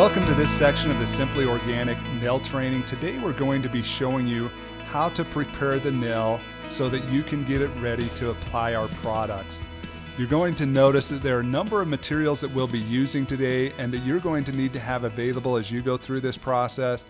Welcome to this section of the Simply Organic nail training. Today we're going to be showing you how to prepare the nail so that you can get it ready to apply our products. You're going to notice that there are a number of materials that we'll be using today and that you're going to need to have available as you go through this process.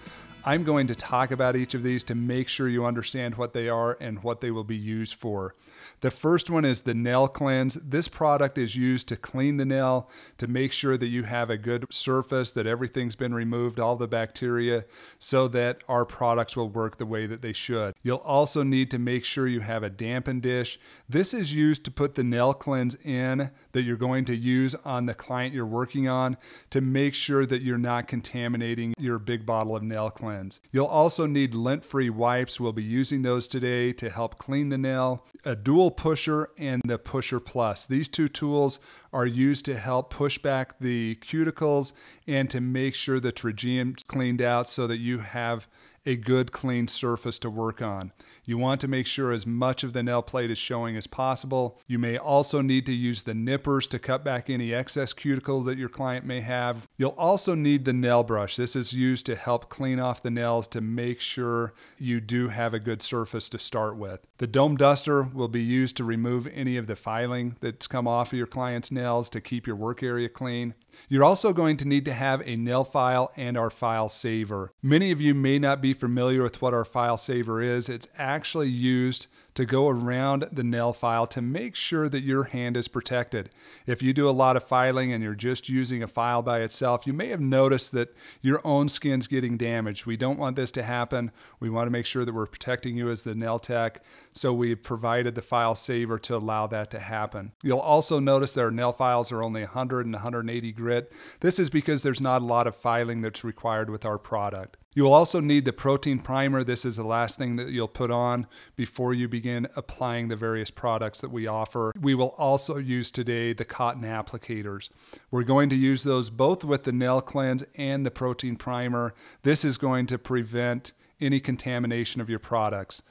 I'm going to talk about each of these to make sure you understand what they are and what they will be used for. The first one is the nail cleanse. This product is used to clean the nail, to make sure that you have a good surface, that everything's been removed, all the bacteria, so that our products will work the way that they should. You'll also need to make sure you have a dampen dish. This is used to put the nail cleanse in that you're going to use on the client you're working on to make sure that you're not contaminating your big bottle of nail cleanse. You'll also need lint-free wipes. We'll be using those today to help clean the nail. A dual pusher and the pusher plus. These two tools are used to help push back the cuticles and to make sure the trachea is cleaned out so that you have a good clean surface to work on. You want to make sure as much of the nail plate is showing as possible. You may also need to use the nippers to cut back any excess cuticle that your client may have. You'll also need the nail brush. This is used to help clean off the nails to make sure you do have a good surface to start with. The dome duster will be used to remove any of the filing that's come off of your client's nails to keep your work area clean. You're also going to need to have a nail file and our file saver. Many of you may not be familiar with what our file saver is. It's actually used to go around the nail file to make sure that your hand is protected. If you do a lot of filing and you're just using a file by itself, you may have noticed that your own skin's getting damaged. We don't want this to happen. We want to make sure that we're protecting you as the nail tech, so we've provided the file saver to allow that to happen. You'll also notice that our nail files are only 100 and 180 grit. This is because there's not a lot of filing that's required with our product. You'll also need the protein primer. This is the last thing that you'll put on before you begin applying the various products that we offer. We will also use today the cotton applicators. We're going to use those both with the nail cleanse and the protein primer. This is going to prevent any contamination of your products.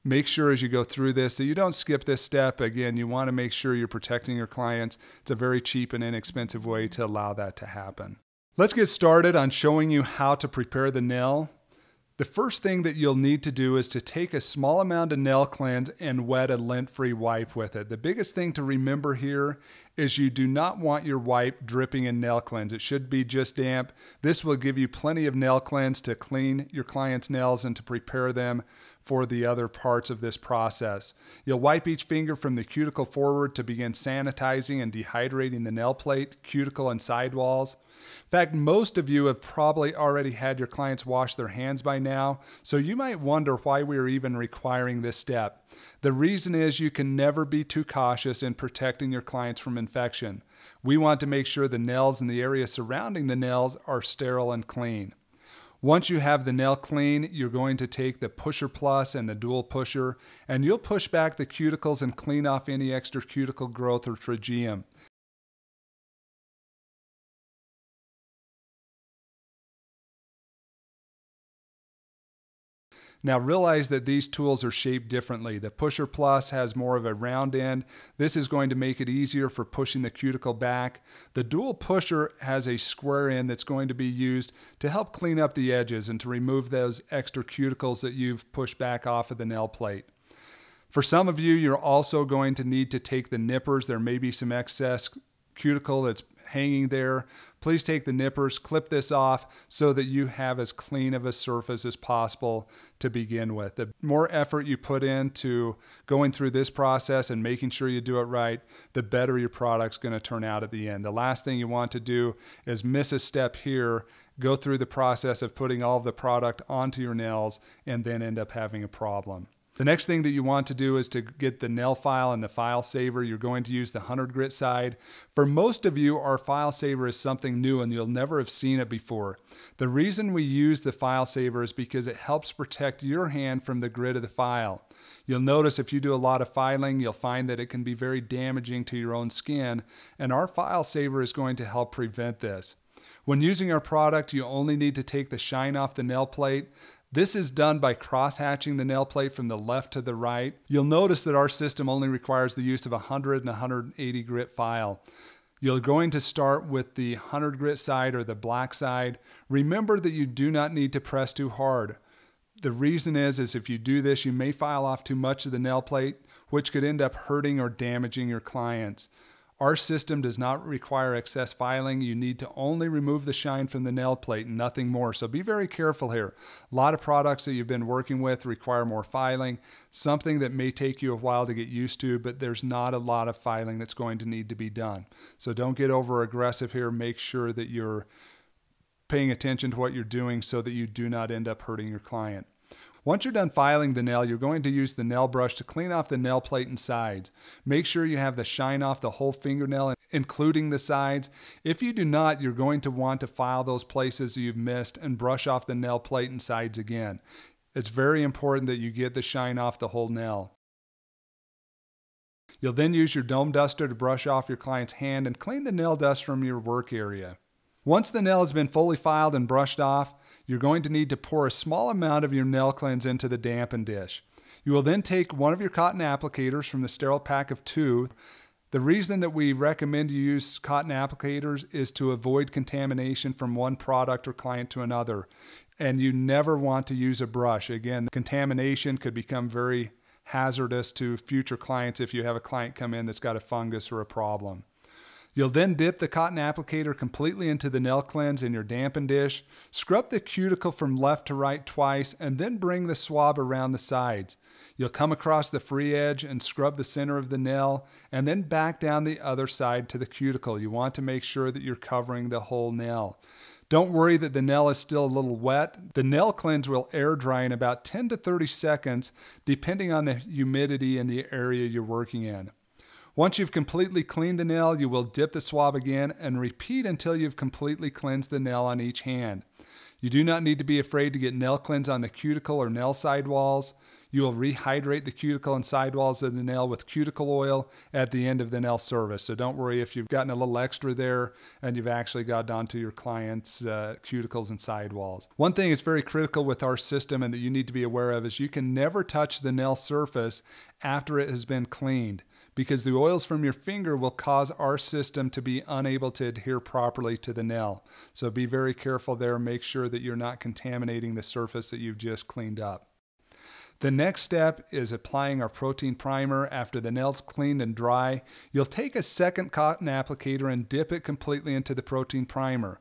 Make sure as you go through this that you don't skip this step. Again, you want to make sure you're protecting your clients. It's a very cheap and inexpensive way to allow that to happen. Let's get started on showing you how to prepare the nail. The first thing that you'll need to do is to take a small amount of nail cleanse and wet a lint-free wipe with it. The biggest thing to remember here is you do not want your wipe dripping in nail cleanse. It should be just damp. This will give you plenty of nail cleanse to clean your client's nails and to prepare them for the other parts of this process. You'll wipe each finger from the cuticle forward to begin sanitizing and dehydrating the nail plate, cuticle, and sidewalls. In fact, most of you have probably already had your clients wash their hands by now, so you might wonder why we are even requiring this step. The reason is you can never be too cautious in protecting your clients from infection. We want to make sure the nails and the area surrounding the nails are sterile and clean. Once you have the nail clean, you're going to take the pusher plus and the dual pusher, and you'll push back the cuticles and clean off any extra cuticle growth or tracheum. Now realize that these tools are shaped differently. The pusher plus has more of a round end. This is going to make it easier for pushing the cuticle back. The dual pusher has a square end that's going to be used to help clean up the edges and to remove those extra cuticles that you've pushed back off of the nail plate. For some of you, you're also going to need to take the nippers. There may be some excess cuticle that's hanging there. Please take the nippers, clip this off so that you have as clean of a surface as possible to begin with. The more effort you put into going through this process and making sure you do it right, the better your product's going to turn out at the end. The last thing you want to do is miss a step here, go through the process of putting all of the product onto your nails, and then end up having a problem. The next thing that you want to do is to get the nail file and the file saver. You're going to use the 100 grit side. For most of you, our file saver is something new and you'll never have seen it before. The reason we use the file saver is because it helps protect your hand from the grit of the file. You'll notice if you do a lot of filing, you'll find that it can be very damaging to your own skin, and our file saver is going to help prevent this. When using our product, you only need to take the shine off the nail plate. This is done by cross-hatching the nail plate from the left to the right. You'll notice that our system only requires the use of a 100 and 180 grit file. You're going to start with the 100 grit side or the black side. Remember that you do not need to press too hard. The reason is if you do this, you may file off too much of the nail plate, which could end up hurting or damaging your clients. Our system does not require excess filing. You need to only remove the shine from the nail plate and nothing more. So be very careful here. A lot of products that you've been working with require more filing, something that may take you a while to get used to, but there's not a lot of filing that's going to need to be done. So don't get over aggressive here. Make sure that you're paying attention to what you're doing so that you do not end up hurting your client. Once you're done filing the nail, you're going to use the nail brush to clean off the nail plate and sides. Make sure you have the shine off the whole fingernail, including the sides. If you do not, you're going to want to file those places you've missed and brush off the nail plate and sides again. It's very important that you get the shine off the whole nail. You'll then use your dome duster to brush off your client's hand and clean the nail dust from your work area. Once the nail has been fully filed and brushed off, you're going to need to pour a small amount of your nail cleanse into the dampen dish. You will then take one of your cotton applicators from the sterile pack of 2. The reason that we recommend you use cotton applicators is to avoid contamination from one product or client to another. And you never want to use a brush. Again, contamination could become very hazardous to future clients if you have a client come in that's got a fungus or a problem. You'll then dip the cotton applicator completely into the nail cleanse in your dampen dish, scrub the cuticle from left to right twice, and then bring the swab around the sides. You'll come across the free edge and scrub the center of the nail, and then back down the other side to the cuticle. You want to make sure that you're covering the whole nail. Don't worry that the nail is still a little wet. The nail cleanse will air dry in about 10 to 30 seconds, depending on the humidity in the area you're working in. Once you've completely cleaned the nail, you will dip the swab again and repeat until you've completely cleansed the nail on each hand. You do not need to be afraid to get nail cleanse on the cuticle or nail sidewalls. You will rehydrate the cuticle and sidewalls of the nail with cuticle oil at the end of the nail service. So don't worry if you've gotten a little extra there and you've actually got onto your client's cuticles and sidewalls. One thing that's very critical with our system and that you need to be aware of is you can never touch the nail surface after it has been cleaned, because the oils from your finger will cause our system to be unable to adhere properly to the nail. So be very careful there. Make sure that you're not contaminating the surface that you've just cleaned up. The next step is applying our protein primer. After the nail's cleaned and dry, you'll take a second cotton applicator and dip it completely into the protein primer.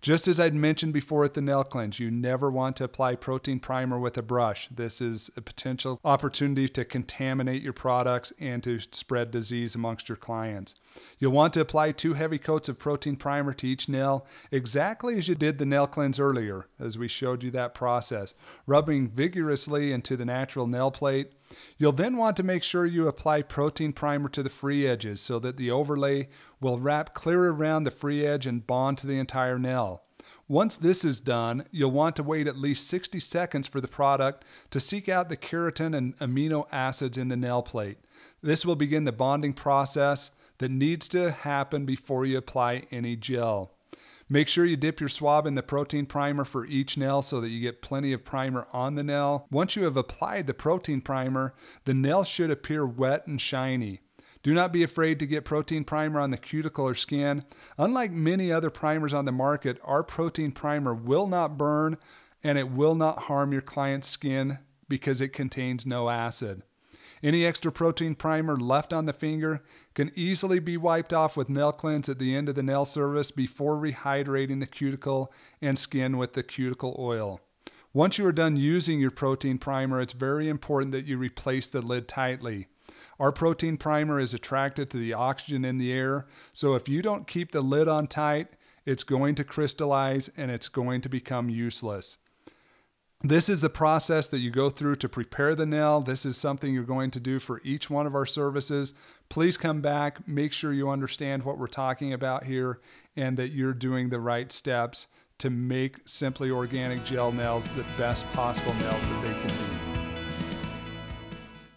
Just as I'd mentioned before at the nail cleanse, you never want to apply protein primer with a brush. This is a potential opportunity to contaminate your products and to spread disease amongst your clients. You'll want to apply 2 heavy coats of protein primer to each nail, exactly as you did the nail cleanse earlier, as we showed you that process, rubbing vigorously into the natural nail plate. You'll then want to make sure you apply protein primer to the free edges so that the overlay will wrap clear around the free edge and bond to the entire nail. Once this is done, you'll want to wait at least 60 seconds for the product to seek out the keratin and amino acids in the nail plate. This will begin the bonding process that needs to happen before you apply any gel. Make sure you dip your swab in the protein primer for each nail so that you get plenty of primer on the nail. Once you have applied the protein primer, the nail should appear wet and shiny. Do not be afraid to get protein primer on the cuticle or skin. Unlike many other primers on the market, our protein primer will not burn and it will not harm your client's skin because it contains no acid. Any extra protein primer left on the finger can easily be wiped off with nail cleanse at the end of the nail service before rehydrating the cuticle and skin with the cuticle oil. Once you are done using your protein primer, it's very important that you replace the lid tightly. Our protein primer is attracted to the oxygen in the air, so if you don't keep the lid on tight, it's going to crystallize and it's going to become useless. This is the process that you go through to prepare the nail. This is something you're going to do for each one of our services. Please come back, make sure you understand what we're talking about here and that you're doing the right steps to make Simply Organic Gel nails the best possible nails that they can be.